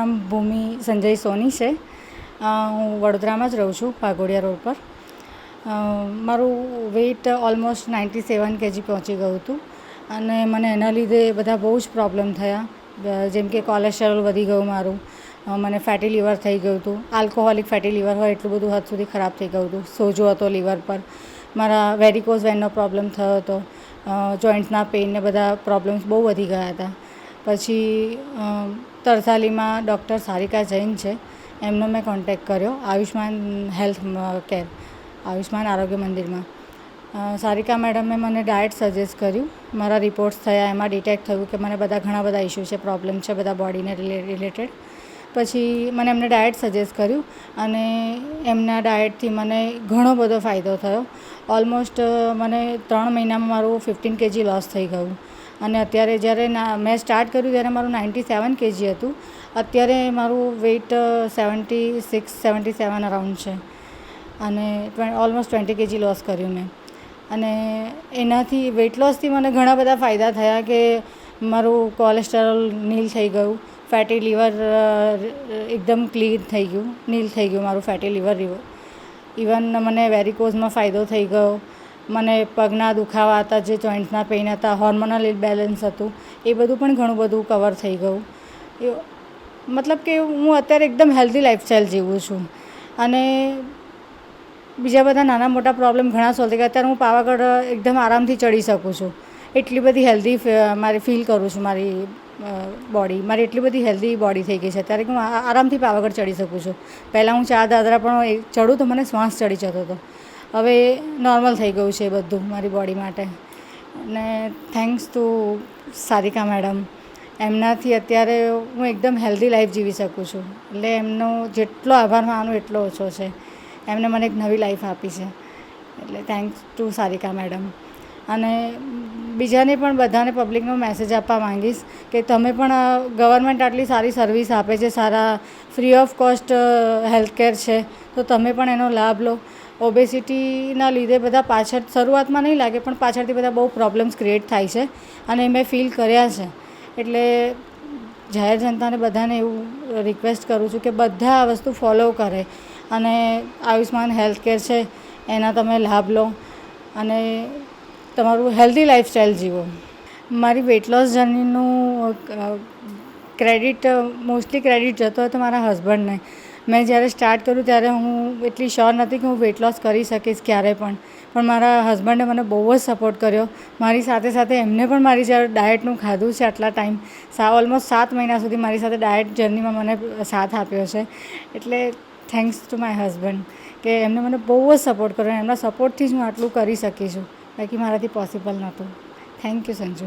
નામ ભૂમિ સંજય સોની છે. હું વડોદરામાં જ રહું છું, પાઘોડિયા રોડ પર. મારું વેઇટ ઓલમોસ્ટ 97 kg પહોંચી ગયું હતું અને મને એના લીધે બધા બહુ જ પ્રોબ્લેમ થયા, જેમ કે કોલેસ્ટ્રોલ વધી ગયું મારું, મને ફેટી લીવર થઈ ગયું હતું. આલ્કોહોલિક ફેટી લીવર હોય એટલું બધું હદ સુધી ખરાબ થઈ ગયું હતું. સોજો હતો લીવર પર, મારા વેરિકોઝ વેનનો પ્રોબ્લેમ થયો હતો, જોઈન્ટ્સના પેઇન ને બધા પ્રોબ્લેમ્સ બહુ વધી ગયા હતા. પછી તરસાલીમાં ડૉક્ટર સારિકા જૈન છે, એમનો મેં કોન્ટેક્ટ કર્યો, આયુષ્માન હેલ્થ કેર, આયુષ્માન આરોગ્ય મંદિરમાં. સારિકા મેડમે મને ડાયટ સજેસ્ટ કર્યું. મારા રિપોર્ટ્સ થયા, એમાં ડિટેક્ટ થયું કે મને ઘણા બધા ઇશ્યુ છે, પ્રોબ્લેમ છે બધા બોડીને રિલેટેડ. પછી મને એમને ડાયટ સજેસ્ટ કર્યું અને એમના ડાયટથી મને ઘણો બધો ફાયદો થયો. ઓલમોસ્ટ મને 3 મહિનામાં મારું 15 kg લોસ થઈ ગયું અને અત્યારે જ્યારે મેં સ્ટાર્ટ કર્યું ત્યારે મારું 97 kg હતું. અત્યારે મારું વેઇટ 76-77 અરાઉન્ડ છે અને ઓલમોસ્ટ 20 kg લોસ કર્યું મેં. અને એનાથી વેઇટ લોસથી મને ઘણા બધા ફાયદા થયા કે મારું કોલેસ્ટ્રોલ નીલ થઈ ગયું, ફેટી લીવર એકદમ ક્લીન થઈ ગયું, નીલ થઈ ગયું મારું ફેટી લીવર. ઇવન મને વેરિકોઝમાં ફાયદો થઈ ગયો, મને પગના દુખાવા હતા, જે જોઈન્ટ્સના પેઇન હતા, હોર્મોનલ ઇમ્બેલેન્સ હતું, એ બધું પણ ઘણું બધું કવર થઈ ગયું. મતલબ કે હું અત્યારે એકદમ હેલ્ધી લાઈફસ્ટાઈલ જીવું છું અને બીજા બધા નાના મોટા પ્રોબ્લેમ ઘણા સોલ્વ થઈ ગયા. અત્યારે હું પાવાગઢ એકદમ આરામથી ચડી શકું છું, એટલી બધી હેલ્ધી મારી ફીલ કરું છું. મારી એટલી બધી હેલ્ધી બોડી થઈ ગઈ છે અત્યારે કે હું આરામથી પાવાગઢ ચડી શકું છું. પહેલાં હું 4 દાદરા પણ ચડું તો મને શ્વાસ ચડી જતો હતો, હવે નોર્મલ થઈ ગયું છે એ બધું મારી બોડી માટે. અને થેન્ક્સ ટુ સારિકા મેડમ, એમનાથી અત્યારે હું એકદમ હેલ્ધી લાઈફ જીવી શકું છું. એટલે એમનો જેટલો આભાર માનું એટલો ઓછો છે. એમને મને એક નવી લાઈફ આપી છે, એટલે થેન્ક્સ ટુ સારિકા મેડમ. અને બીજાને પણ બધાને પબ્લિકનો મેસેજ આપવા માંગીશ કે તમે પણ ગવર્મેન્ટ આટલી સારી સર્વિસ આપે છે, સારા free of cost health care છે, તો તમે પણ એનો લાભ લો. ઓબેસિટીના લીધે બધા પાછળ શરૂઆતમાં નહીં લાગે પણ પાછળથી બધા બહુ પ્રોબ્લેમ્સ ક્રિએટ થાય છે અને મેં ફીલ કર્યા છે. એટલે જાહેર જનતાને બધાને એવું રિક્વેસ્ટ કરું છું કે બધા આ વસ્તુ ફોલો કરે અને આયુષ્માન હેલ્થ કેર છે એના તમે લાભ લો અને તમારું હેલ્ધી લાઈફસ્ટાઈલ જીવો. મારી વેઇટ લોસ જર્નીનું મોસ્ટલી ક્રેડિટ જતો હતો મારા હસબન્ડને. મેં જ્યારે સ્ટાર્ટ કર્યું ત્યારે હું એટલી શ્યોર નથી કે હું વેઇટ લોસ કરી શકીશ ક્યારે પણ મારા હસબન્ડે મને બહુ જ સપોર્ટ કર્યો. મારી સાથે સાથે એમને પણ મારી જ્યારે ડાયટનું ખાધું છે આટલા ટાઈમ, ઓલમોસ્ટ 7 મહિના સુધી મારી સાથે ડાયટ જર્નીમાં મને સાથ આપ્યો છે. એટલે થેન્ક્સ ટુ માય હસબન્ડ કે એમને મને બહુ જ સપોર્ટ કર્યો. એમના સપોર્ટથી જ હું આટલું કરી શકી છું, બાકી મારાથી પોસિબલ નહોતું. Thank you Sanju.